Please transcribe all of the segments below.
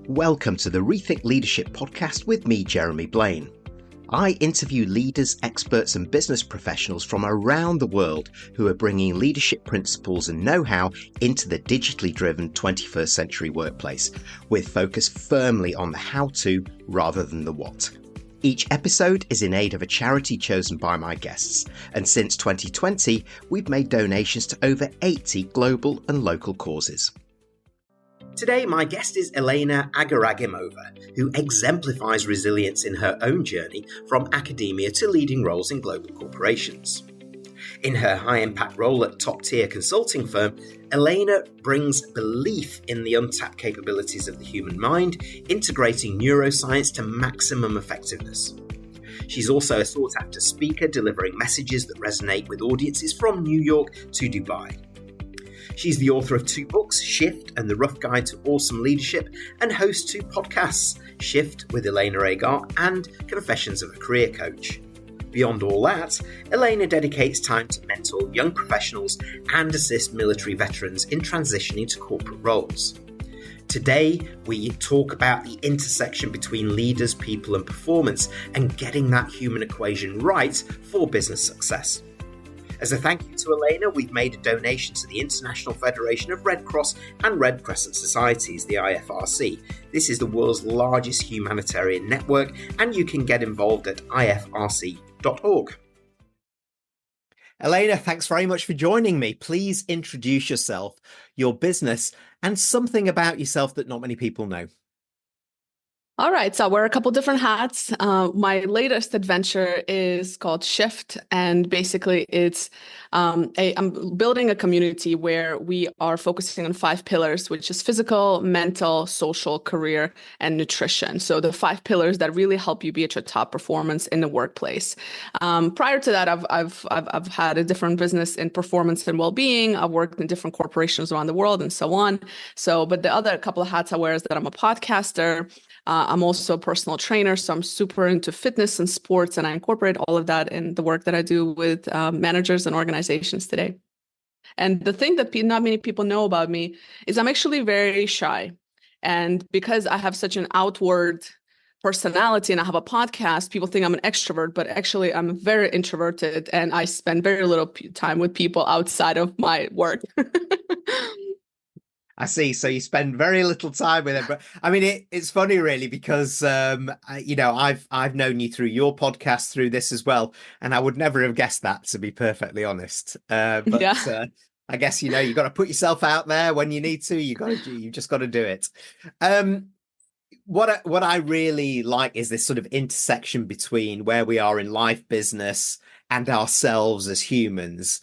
Welcome to the Rethink Leadership podcast with me, Jeremy Blaine. I interview leaders, experts and business professionals from around the world who are bringing leadership principles and know-how into the digitally driven 21st century workplace, with focus firmly on the how-to rather than the what. Each episode is in aid of a charity chosen by my guests, and since 2020, we've made donations to over 80 global and local causes. Today, my guest is Elena Agaragimova, who exemplifies resilience in her own journey from academia to leading roles in global corporations. In her high-impact role at top-tier consulting firm, Elena brings belief in the untapped capabilities of the human mind, integrating neuroscience to maximum effectiveness. She's also a sought-after speaker, delivering messages that resonate with audiences from New York to Dubai. She's the author of 2 books, Shift and The Rough Guide to Awesome Leadership, and hosts 2 podcasts, Shift with Elena Agar and Confessions of a Career Coach. Beyond all that, Elena dedicates time to mentor young professionals and assist military veterans in transitioning to corporate roles. Today, we talk about the intersection between leaders, people and performance and getting that human equation right for business success. As a thank you to Elena, we've made a donation to the International Federation of Red Cross and Red Crescent Societies, the IFRC. This is the world's largest humanitarian network, and you can get involved at ifrc.org. Elena, thanks very much for joining me. Please introduce yourself, your business, and something about yourself that not many people know. All right, so I wear a couple different hats. My latest adventure is called Shift, and basically it's I'm building a community where we are focusing on 5 pillars, which is physical, mental, social, career, and nutrition. So the 5 pillars that really help you be at your top performance in the workplace. Prior to that, I've had a different business in performance and well-being. I've worked in different corporations around the world and so on. But the other couple of hats I wear is that I'm a podcaster. I'm also a personal trainer, so I'm super into fitness and sports, and I incorporate all of that in the work that I do with managers and organizations today. And the thing that not many people know about me is I'm actually very shy. And because I have such an outward personality and I have a podcast, people think I'm an extrovert, but actually I'm very introverted and I spend very little time with people outside of my work. I see. So you spend very little time with them, but I mean, it's funny really because, I've known you through your podcast, through this as well. And I would never have guessed that, to be perfectly honest. I guess, you got to put yourself out there when you need to, you just got to do it. What I really like is this sort of intersection between where we are in life, business and ourselves as humans.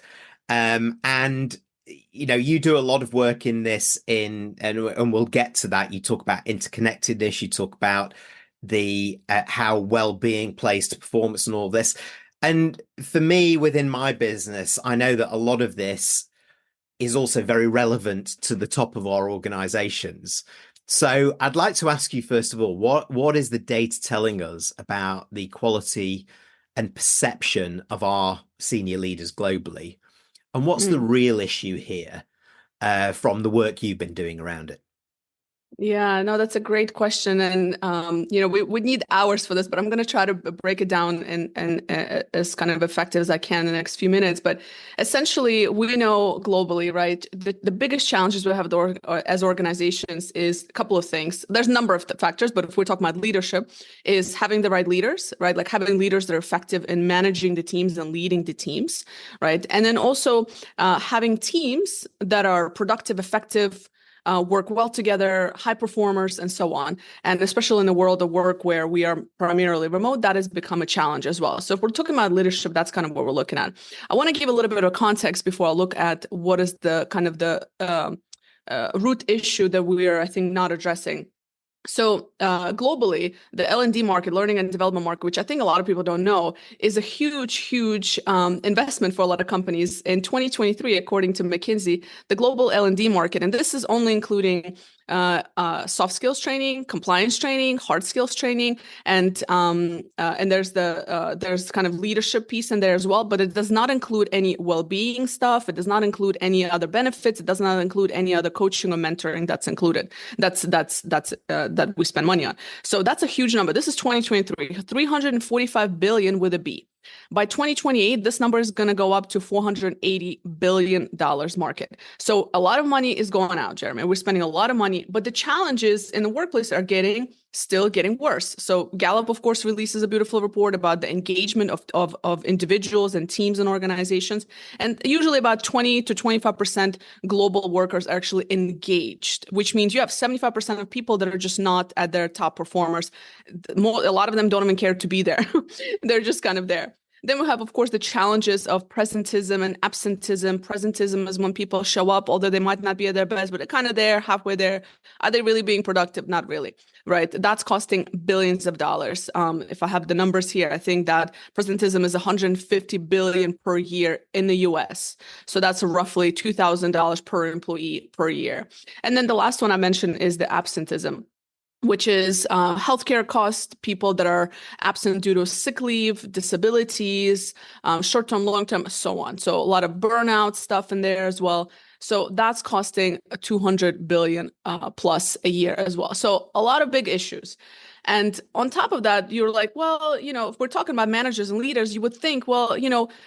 You do a lot of work in this and we'll get to that. You talk about interconnectedness, you talk about the how well-being plays to performance and all this. And for me, within my business, I know that a lot of this is also very relevant to the top of our organizations. So I'd like to ask you, first of all, what is the data telling us about the quality and perception of our senior leaders globally? And what's the real issue here from the work you've been doing around it? Yeah, no, that's a great question. And, we need hours for this, but I'm going to try to break it down and as kind of effective as I can in the next few minutes. But essentially, we know globally, right, the biggest challenges we have as organizations is a couple of things. There's a number of factors, but if we're talking about leadership, is having the right leaders, right? Like having leaders that are effective in managing the teams and leading the teams, right? And then also having teams that are productive, effective, work well together, high performers, and so on. And especially in the world of work where we are primarily remote, that has become a challenge as well. So if we're talking about leadership, that's kind of what we're looking at. I want to give a little bit of context before I look at what is the kind of the root issue that we are, I think, not addressing. So globally, the L&D market, learning and development market, which I think a lot of people don't know, is a huge investment for a lot of companies. In 2023, according to McKinsey, the global L&D market, and this is only including soft skills training, compliance training, hard skills training, and there's kind of leadership piece in there as well. But it does not include any well-being stuff. It does not include any other benefits. It does not include any other coaching or mentoring that's included. That's that we spend money on. So that's a huge number. This is 2023, 345 billion with a B. By 2028, this number is going to go up to $480 billion market. So a lot of money is going out, Jeremy. We're spending a lot of money, but the challenges in the workplace are still getting worse. So Gallup, of course, releases a beautiful report about the engagement of individuals and teams and organizations. And usually about 20 to 25% global workers are actually engaged, which means you have 75% of people that are just not at their top performers. A lot of them don't even care to be there. They're just kind of there. Then we have, of course, the challenges of presentism and absentism. Presentism is when people show up, although they might not be at their best, but they're kind of there, halfway there. Are they really being productive? Not really, right? That's costing billions of dollars. If I have the numbers here, I think that presentism is 150 billion per year in the US. So that's roughly $2,000 per employee per year. And then the last one I mentioned is the absentism, which is healthcare costs, people that are absent due to sick leave, disabilities, short-term, long-term, so on. So a lot of burnout stuff in there as well. So that's costing 200 billion plus a year as well. So a lot of big issues. And on top of that, you're like, well, if we're talking about managers and leaders, you would think, well,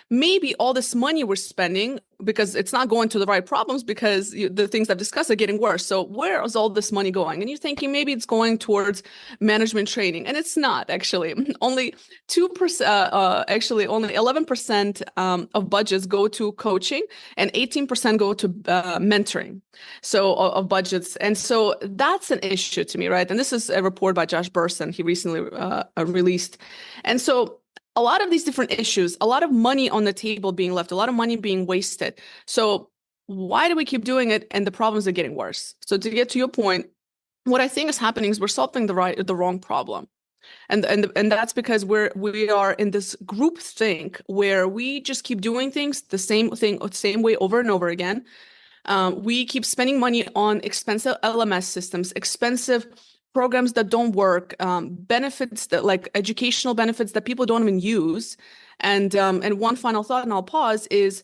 maybe all this money we're spending, because it's not going to the right problems, because the things I've discussed are getting worse. So where is all this money going? And you're thinking maybe it's going towards management training, and it's not actually. Only 2%, actually only 11% of budgets go to coaching, and 18% go to mentoring. So of budgets, and so that's an issue to me, right? And this is a report by Josh Burson he recently released, and so a lot of these different issues, a lot of money on the table being left, a lot of money being wasted. So why do we keep doing it? And the problems are getting worse. So to get to your point, what I think is happening is we're solving the wrong problem. And that's because we are in this group think where we just keep doing things the same way over and over again. We keep spending money on expensive LMS systems, expensive programs that don't work, benefits that like educational benefits that people don't even use. And one final thought, and I'll pause, is,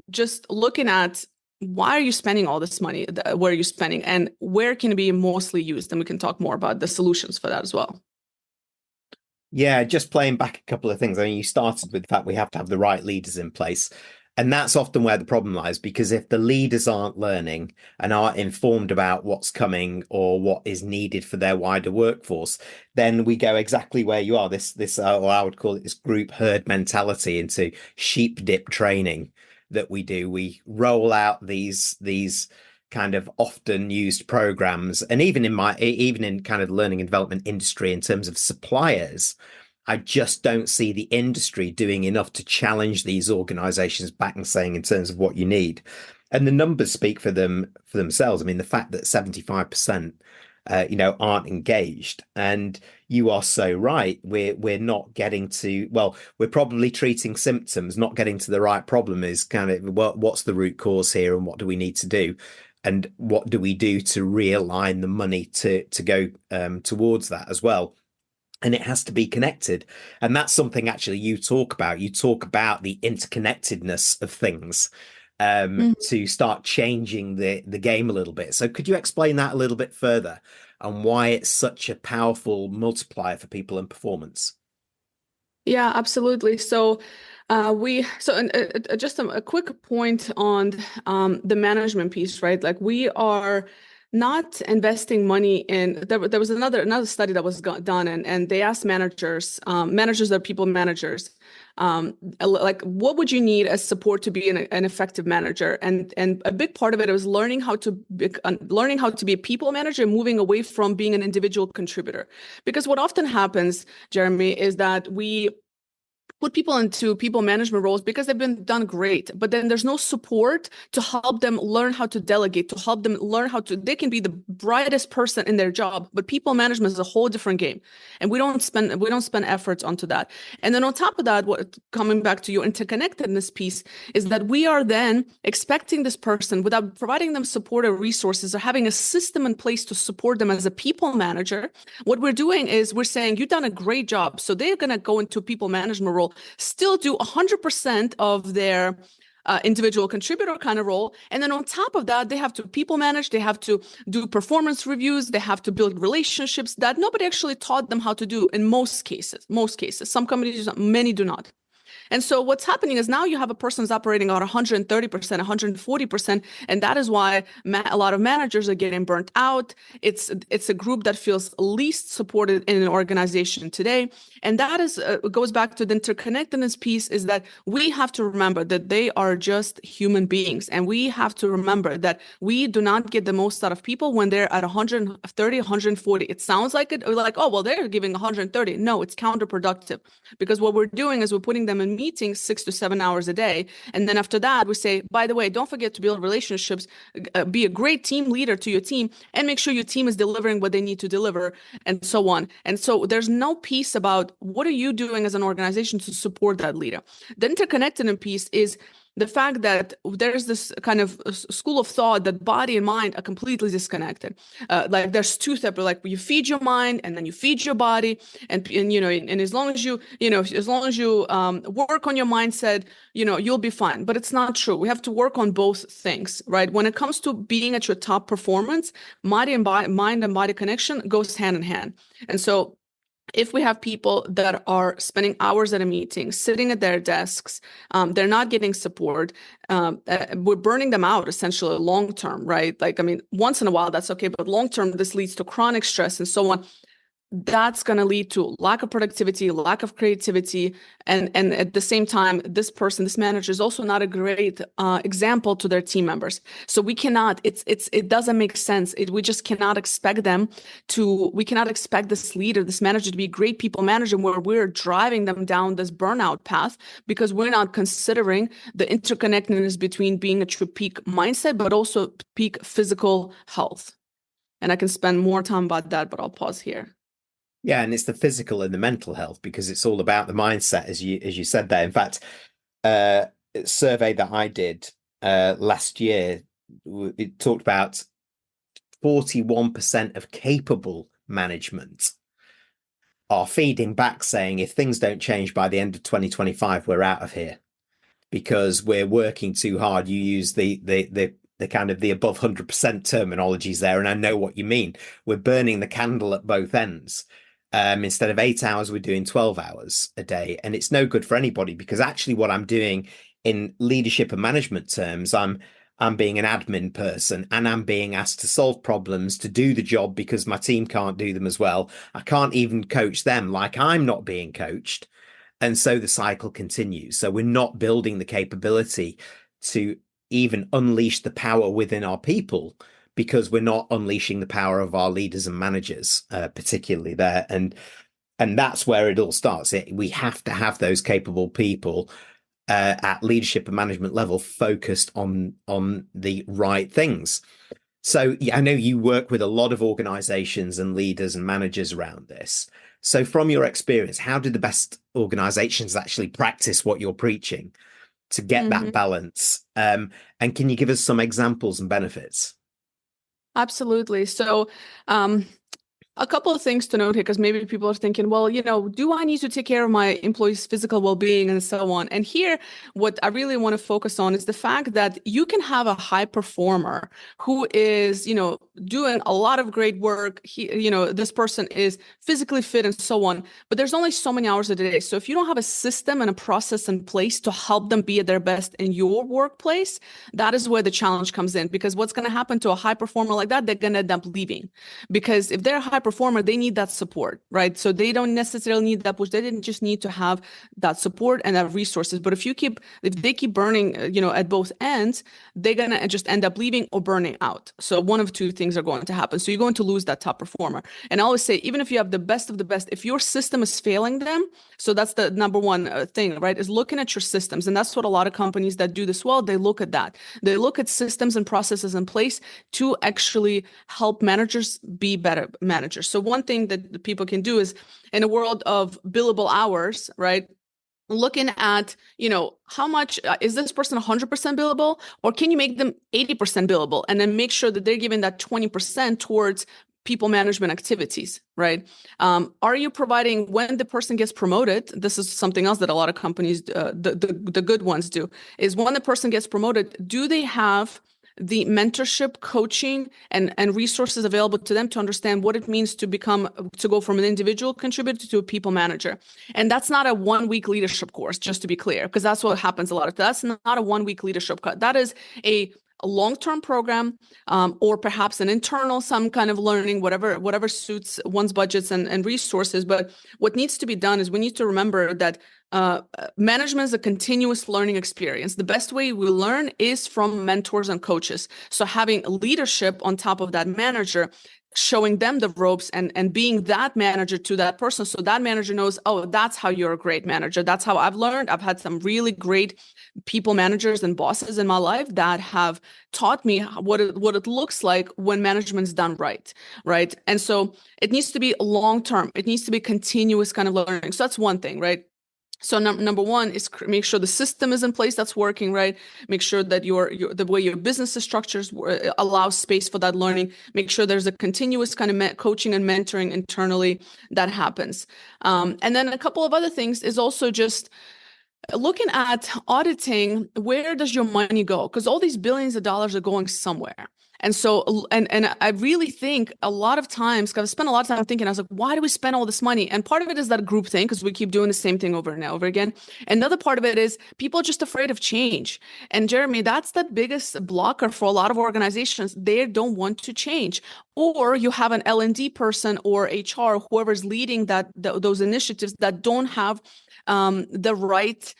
just looking at why are you spending all this money? Where are you spending, and where can it be mostly used? And we can talk more about the solutions for that as well. Yeah, just playing back a couple of things. I mean, you started with the fact we have to have the right leaders in place. And that's often where the problem lies, because if the leaders aren't learning and aren't informed about what's coming or what is needed for their wider workforce, then we go exactly where you are. This or I would call it this group herd mentality into sheep dip training that we do. We roll out these kind of often used programs, and even in kind of the learning and development industry in terms of suppliers, I just don't see the industry doing enough to challenge these organizations back and saying in terms of what you need. And the numbers speak for themselves. I mean, the fact that 75%, aren't engaged, and you are so right. We're not getting to, well, we're probably treating symptoms, not getting to the right problem is kind of what's the root cause here, and what do we need to do? And what do we do to realign the money to go towards that as well? And it has to be connected. And that's something actually you talk about. You talk about the interconnectedness of things to start changing the game a little bit. So could you explain that a little bit further and why it's such a powerful multiplier for people and performance? Yeah, absolutely. So just a quick point on the management piece, right? Like we are not investing money in, there was another study that was done, and they asked managers that are people managers, like what would you need as support to be an effective manager? And a big part of it was learning how to be a people manager, moving away from being an individual contributor. Because what often happens, Jeremy, is that we put people into people management roles because they've been done great, but then there's no support to help them learn how to delegate, to help them learn they can be the brightest person in their job, but people management is a whole different game. And we don't spend efforts onto that. And then on top of that, coming back to your interconnectedness piece, is that we are then expecting this person, without providing them support or resources or having a system in place to support them as a people manager. What we're doing is we're saying, you've done a great job. So they're going to go into people management role, still do 100% of their individual contributor kind of role. And then on top of that, they have to people manage, they have to do performance reviews, they have to build relationships that nobody actually taught them how to do in most cases. Some companies, many do not. And so what's happening is now you have a person who's operating at 130%, 140%, and that is why a lot of managers are getting burnt out. It's a group that feels least supported in an organization today. And that is goes back to the interconnectedness piece, is that we have to remember that they are just human beings. And we have to remember that we do not get the most out of people when they're at 130, 140. It sounds like it, like, oh, well, they're giving 130. No, it's counterproductive, because what we're doing is we're putting them in meetings 6 to 7 hours a day. And then after that, we say, by the way, don't forget to build relationships, be a great team leader to your team, and make sure your team is delivering what they need to deliver, and so on. And so there's no piece about what are you doing as an organization to support that leader. The interconnected piece is the fact that there's this kind of school of thought that body and mind are completely disconnected. Like there's two separate, like you feed your mind and then you feed your body, and as long as you work on your mindset, you'll be fine. But it's not true. We have to work on both things, right? When it comes to being at your top performance, mind and body connection goes hand in hand. And so if we have people that are spending hours at a meeting, sitting at their desks, they're not getting support, we're burning them out essentially long term, right? Like, I mean, once in a while, that's okay. But long term, this leads to chronic stress and so on. That's going to lead to lack of productivity, lack of creativity. And at the same time, this manager is also not a great example to their team members. So we cannot, it doesn't make sense. We just cannot expect we cannot expect this leader, this manager to be a great people manager where we're driving them down this burnout path, because we're not considering the interconnectedness between being a true peak mindset, but also peak physical health. And I can spend more time about that, but I'll pause here. Yeah, and it's the physical and the mental health, because it's all about the mindset, as you said there. In fact, a survey that I did last year, it talked about 41% of capable management are feeding back saying, if things don't change by the end of 2025, we're out of here because we're working too hard. You use the kind of the above 100% terminologies there, and I know what you mean. We're burning the candle at both ends. Instead of 8 hours, we're doing 12 hours a day. And it's no good for anybody, because actually what I'm doing in leadership and management terms, I'm being an admin person, and I'm being asked to solve problems, to do the job because my team can't do them as well. I can't even coach them like I'm not being coached. And so the cycle continues. So we're not building the capability to even unleash the power within our people, because we're not unleashing the power of our leaders and managers, particularly there. And that's where it all starts. We have to have those capable people at leadership and management level focused on the right things. So yeah, I know you work with a lot of organizations and leaders and managers around this. So from your experience, how do the best organizations actually practice what you're preaching to get that balance? And can you give us some examples and benefits? Absolutely. So, a couple of things to note here, because maybe people are thinking, well, do I need to take care of my employees' physical well-being and so on? And here, what I really want to focus on is the fact that you can have a high performer who is, doing a lot of great work. This person is physically fit and so on, but there's only so many hours a day. So if you don't have a system and a process in place to help them be at their best in your workplace, that is where the challenge comes in. Because what's going to happen to a high performer like that, they're going to end up leaving. Because if they're a high performer, they need that support, right? So they don't necessarily need that push. They didn't just need to have that support and that resources. But if they keep burning, at both ends, they're going to just end up leaving or burning out. So one of two things are going to happen. So you're going to lose that top performer. And I always say, even if you have the best of the best, if your system is failing them, so that's the number one thing, right? Is looking at your systems. And that's what a lot of companies that do this well, they look at that. They look at systems and processes in place to actually help managers be better managers. So one thing that the people can do is, in a world of billable hours, right? Looking at, how much is this person 100% billable, or can you make them 80% billable, and then make sure that they're giving that 20% towards people management activities, right? Are you providing, when the person gets promoted, this is something else that a lot of companies, the good ones do, is when the person gets promoted, do they have the mentorship, coaching, and resources available to them to understand what it means to go from an individual contributor to a people manager? And that's not a 1-week leadership course, just to be clear, because that's what happens a lot. That's not a 1-week leadership course. That is a long-term program, or perhaps an internal, some kind of learning, whatever suits one's budgets and resources. But what needs to be done is we need to remember that management is a continuous learning experience. The best way we learn is from mentors and coaches. So having leadership on top of that manager, showing them the ropes and being that manager to that person. So that manager knows, oh, that's how you're a great manager. That's how I've learned. I've had some really great people managers and bosses in my life that have taught me what it looks like when management's done right. And so it needs to be long-term. It needs to be continuous kind of learning. So that's one thing, right? So number one is make sure the system is in place that's working, right? Make sure that the way your business is structured allows space for that learning. Make sure there's a continuous kind of coaching and mentoring internally that happens. And then a couple of other things is also just looking at auditing, where does your money go? Because all these billions of dollars are going somewhere. And so, and I really think a lot of times, because I spent a lot of time thinking, I was like, why do we spend all this money? And part of it is that group thing, because we keep doing the same thing over and over again. Another part of it is people are just afraid of change. And Jeremy, that's the biggest blocker for a lot of organizations. They don't want to change. Or you have an L&D person or HR, whoever's leading those initiatives that don't have the right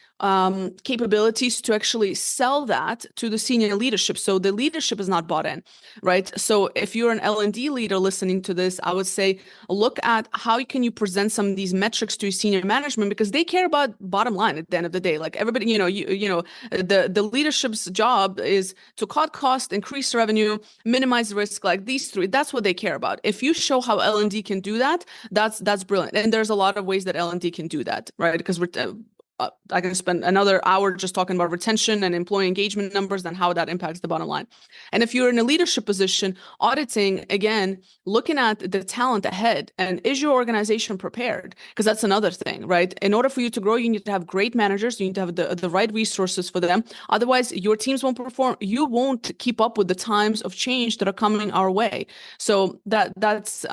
capabilities to actually sell that to the senior leadership. So the leadership is not bought in, right? So if you're an L&D leader listening to this, I would say, look at how can you present some of these metrics to senior management, because they care about bottom line at the end of the day. Like everybody, the leadership's job is to cut cost, increase revenue, minimize risk, like these three. That's what they care about. If you show how L&D can do that, that's brilliant. And there's a lot of ways that L&D can do that, right? Because I can spend another hour just talking about retention and employee engagement numbers and how that impacts the bottom line. And if you're in a leadership position, auditing, again, looking at the talent ahead, and is your organization prepared? Because that's another thing, right? In order for you to grow, you need to have great managers. You need to have the right resources for them. Otherwise, your teams won't perform. You won't keep up with the times of change that are coming our way. So that's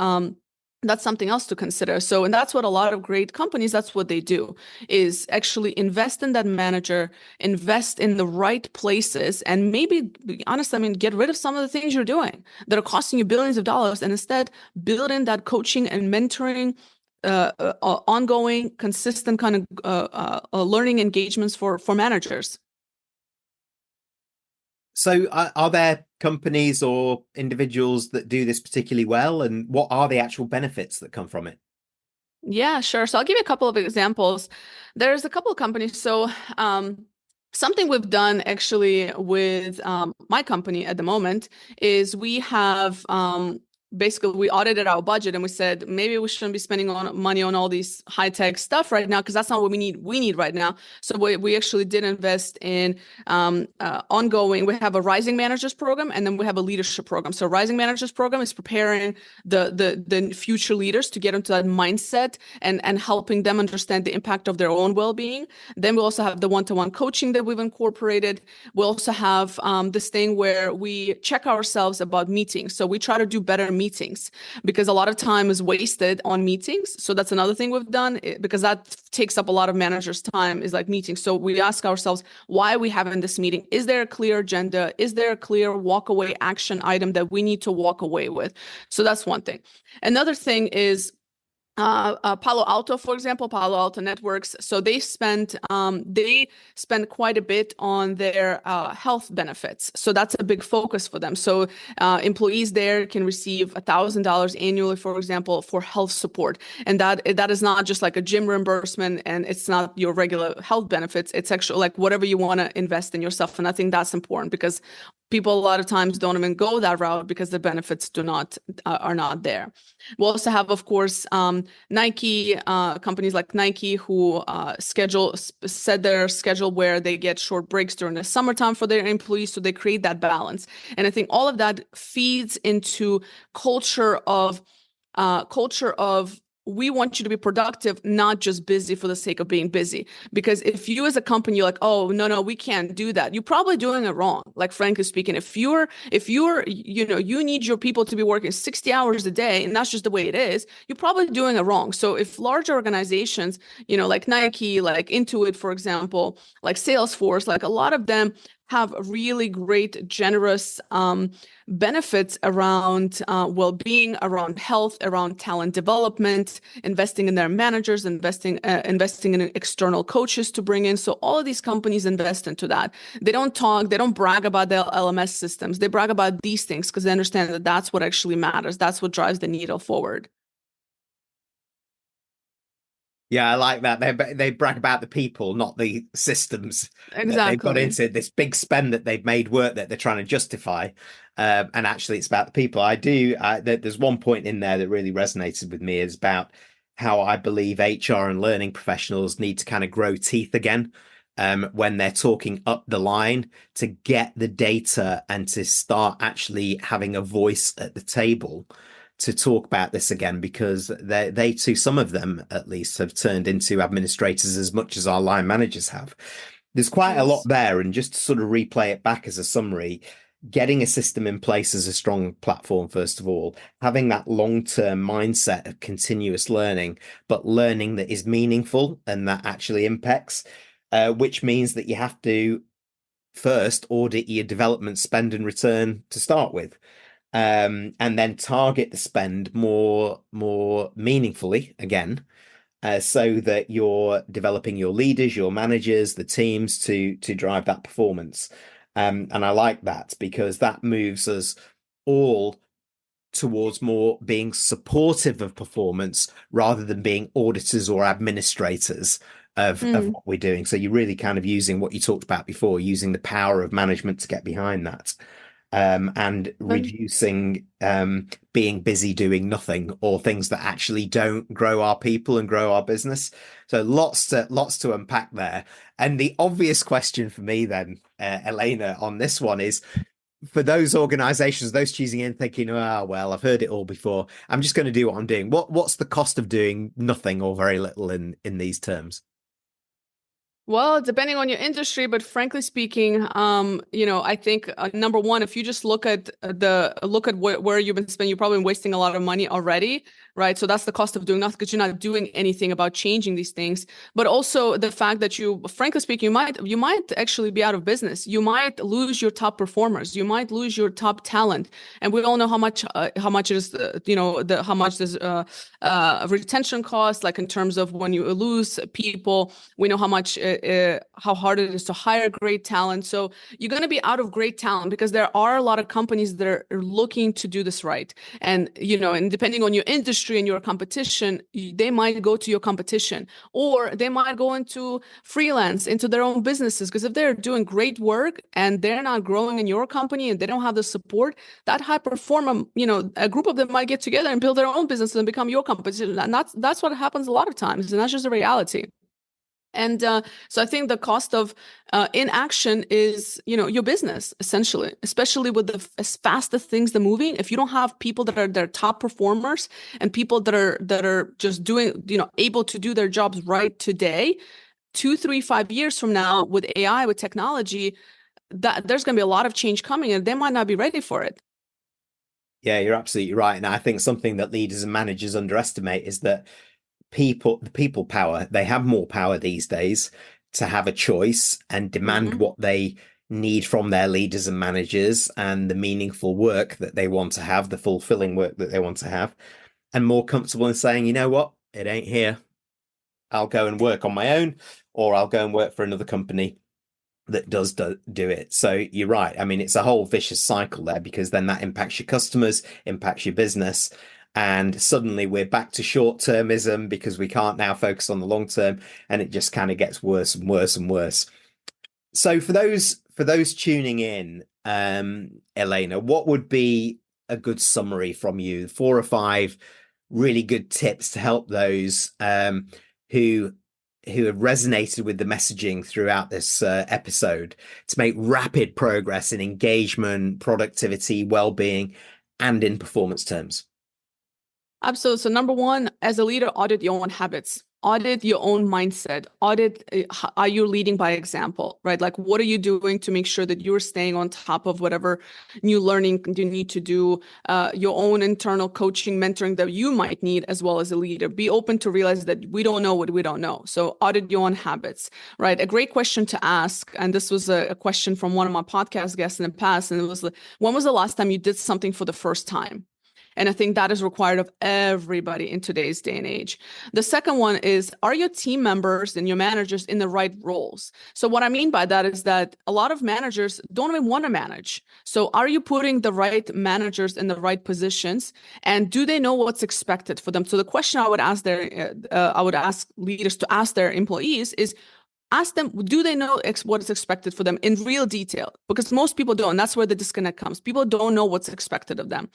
something else to consider. So, and that's what a lot of great companies, that's what they do, is actually invest in that manager, invest in the right places, and maybe, be honest, get rid of some of the things you're doing that are costing you billions of dollars, and instead build in that coaching and mentoring, ongoing, consistent kind of learning engagements for managers. So are there companies or individuals that do this particularly well, and what are the actual benefits that come from it? Yeah, sure. So I'll give you a couple of examples. There's a couple of companies. So something we've done actually with my company at the moment is we have basically, we audited our budget and we said, maybe we shouldn't be spending money on all these high-tech stuff right now, because that's not what we need. We need right now. So we actually did invest in ongoing. We have a Rising Managers program, and then we have a leadership program. So Rising Managers program is preparing the future leaders to get into that mindset and helping them understand the impact of their own well-being. Then we also have the one-to-one coaching that we've incorporated. We also have this thing where we check ourselves about meetings. So we try to do better meetings, because a lot of time is wasted on meetings. So that's another thing we've done, because that takes up a lot of managers' time, is like meetings. So we ask ourselves, why are we having this meeting? Is there a clear agenda? Is there a clear walk-away action item that we need to walk away with? So that's one thing. Another thing is Palo Alto, for example, Palo Alto Networks. So they spend quite a bit on their health benefits. So that's a big focus for them. So employees there can receive $1,000 annually, for example, for health support. And that is not just like a gym reimbursement, and it's not your regular health benefits. It's actually like whatever you want to invest in yourself. And I think that's important, because people a lot of times don't even go that route because the benefits are not there. We also have, of course, Nike, companies like Nike who set their schedule where they get short breaks during the summertime for their employees, so they create that balance. And I think all of that feeds into culture of we want you to be productive, not just busy for the sake of being busy. Because if you as a company, you're like, oh, no, we can't do that. You're probably doing it wrong. Like, frankly speaking, if you're, you need your people to be working 60 hours a day, and that's just the way it is, you're probably doing it wrong. So if large organizations, like Nike, like Intuit, for example, like Salesforce, like a lot of them have really great, generous benefits around well-being, around health, around talent development, investing in their managers, investing in external coaches to bring in. So all of these companies invest into that. They don't brag about their LMS systems. They brag about these things because they understand that that's what actually matters. That's what drives the needle forward. Yeah, I like that. They brag about the people, not the systems that they've got Exactly. into this big spend that they've made work that they're trying to justify. And actually, it's about the people. There's one point in there that really resonated with me is about how I believe HR and learning professionals need to kind of grow teeth again when they're talking up the line to get the data and to start actually having a voice at the table to talk about this again, because they too, some of them at least, have turned into administrators as much as our line managers have. There's quite a lot there, and just to sort of replay it back as a summary, getting a system in place is a strong platform, first of all, having that long-term mindset of continuous learning, but learning that is meaningful and that actually impacts, which means that you have to first audit your development spend and return to start with. And then target the spend more meaningfully again, so that you're developing your leaders, your managers, the teams to drive that performance. And I like that because that moves us all towards more being supportive of performance rather than being auditors or administrators of what we're doing. So you're really kind of using what you talked about before, using the power of management to get behind that. And reducing being busy doing nothing, or things that actually don't grow our people and grow our business. So lots to unpack there. And the obvious question for me then, Elena, on this one is, for those organizations, those choosing in thinking, oh, well, I've heard it all before, I'm just going to do what I'm doing. What's the cost of doing nothing or very little in these terms? Well, depending on your industry, but frankly speaking, I think number one, if you just look at where you've been spending, you're probably wasting a lot of money already, right? So that's the cost of doing nothing, because you're not doing anything about changing these things. But also the fact that frankly speaking, you might actually be out of business. You might lose your top performers. You might lose your top talent, and we all know how much it is, how much does retention cost, like in terms of when you lose people. We know how hard it is to hire great talent. So you're going to be out of great talent because there are a lot of companies that are looking to do this right. And, and depending on your industry and your competition, they might go to your competition, or they might go into freelance, into their own businesses. Because if they're doing great work and they're not growing in your company and they don't have the support, that high performer, a group of them might get together and build their own business and become your competition. And that's what happens a lot of times. And that's just the reality. And so I think the cost of inaction is, your business, essentially, especially with as fast as things are moving. If you don't have people that are their top performers and people that are just doing, able to do their jobs right today, 2, 3, 5 years from now, with AI, with technology, that there's going to be a lot of change coming, and they might not be ready for it. Yeah, you're absolutely right. And I think something that leaders and managers underestimate is that the people power, they have more power these days to have a choice and demand what they need from their leaders and managers, and the meaningful work that they want to have, the fulfilling work that they want to have, and more comfortable in saying, you know what, it ain't here. I'll go and work on my own, or I'll go and work for another company that does do it. So you're right. I mean, it's a whole vicious cycle there, because then that impacts your customers, impacts your business. And suddenly we're back to short-termism because we can't now focus on the long term, and it just kind of gets worse and worse and worse. So for those tuning in, Elena, what would be a good summary from you? 4 or 5 really good tips to help those who have resonated with the messaging throughout this episode to make rapid progress in engagement, productivity, well-being, and in performance terms. Absolutely. So number one, as a leader, audit your own habits, audit your own mindset, audit, are you leading by example, right? Like, what are you doing to make sure that you're staying on top of whatever new learning you need to do, your own internal coaching, mentoring that you might need as well as a leader. Be open to realize that we don't know what we don't know. So audit your own habits, right? A great question to ask. And this was a question from one of my podcast guests in the past. And it was, when was the last time you did something for the first time? And I think that is required of everybody in today's day and age. The second one is, are your team members and your managers in the right roles? So what I mean by that is that a lot of managers don't even want to manage. So are you putting the right managers in the right positions? And do they know what's expected for them? So the question I would ask leaders to ask their employees is, ask them, do they know what is expected for them in real detail? Because most people don't. That's where the disconnect comes. People don't know what's expected of them.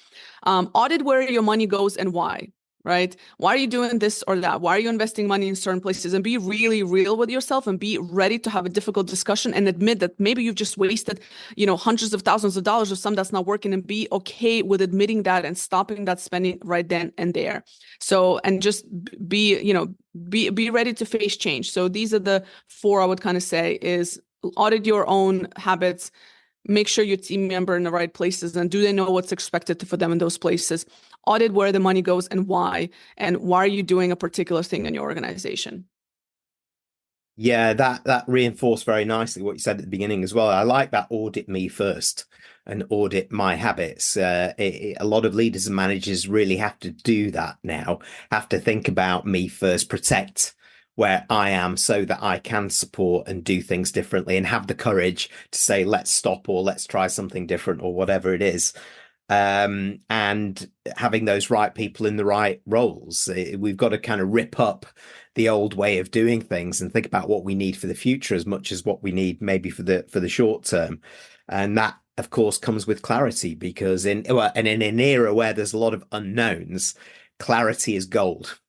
Audit where your money goes and why, right? Why are you doing this or that? Why are you investing money in certain places? And be really real with yourself and be ready to have a difficult discussion and admit that maybe you've just wasted, hundreds of thousands of dollars or something that's not working, and be okay with admitting that and stopping that spending right then and there. So, and just be ready to face change. So these are the 4 I would kind of say is audit your own habits, make sure your team member in the right places, and do they know what's expected for them in those places? Audit where the money goes and why are you doing a particular thing in your organization? Yeah, that reinforced very nicely what you said at the beginning as well. I like that audit me first and audit my habits. A lot of leaders and managers really have to do that now, have to think about me first, protect where I am so that I can support and do things differently and have the courage to say, let's stop or let's try something different or whatever it is. And having those right people in the right roles. We've got to kind of rip up the old way of doing things and think about what we need for the future as much as what we need maybe for the short term. And that, of course, comes with clarity, because in an era where there's a lot of unknowns, clarity is gold.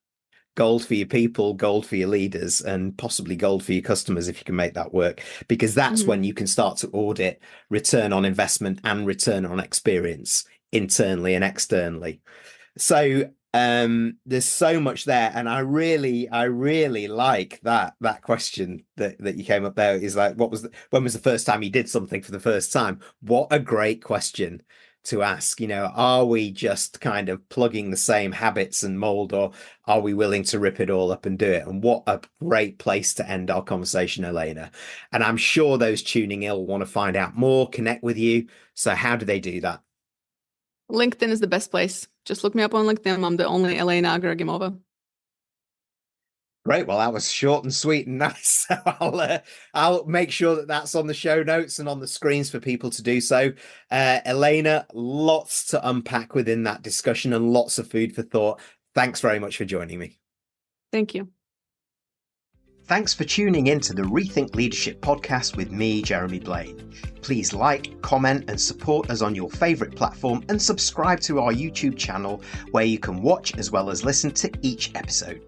Gold for your people, gold for your leaders, and possibly gold for your customers if you can make that work, because that's when you can start to audit return on investment and return on experience internally and externally. So there's so much there, and I really like that question that you came up there. Is like, when was the first time you did something for the first time? What a great question to ask. Are we just kind of plugging the same habits and mold, or are we willing to rip it all up and do it? And what a great place to end our conversation, Elena. And I'm sure those tuning in will want to find out more, connect with you. So how do they do that? LinkedIn is the best place. Just look me up on LinkedIn. I'm the only Elena Agaragimova. Great. Well, that was short and sweet and nice. So I'll make sure that that's on the show notes and on the screens for people to do so. Elena, lots to unpack within that discussion and lots of food for thought. Thanks very much for joining me. Thank you. Thanks for tuning in to the Rethink Leadership podcast with me, Jeremy Blaine. Please like, comment, and support us on your favourite platform, and subscribe to our YouTube channel where you can watch as well as listen to each episode.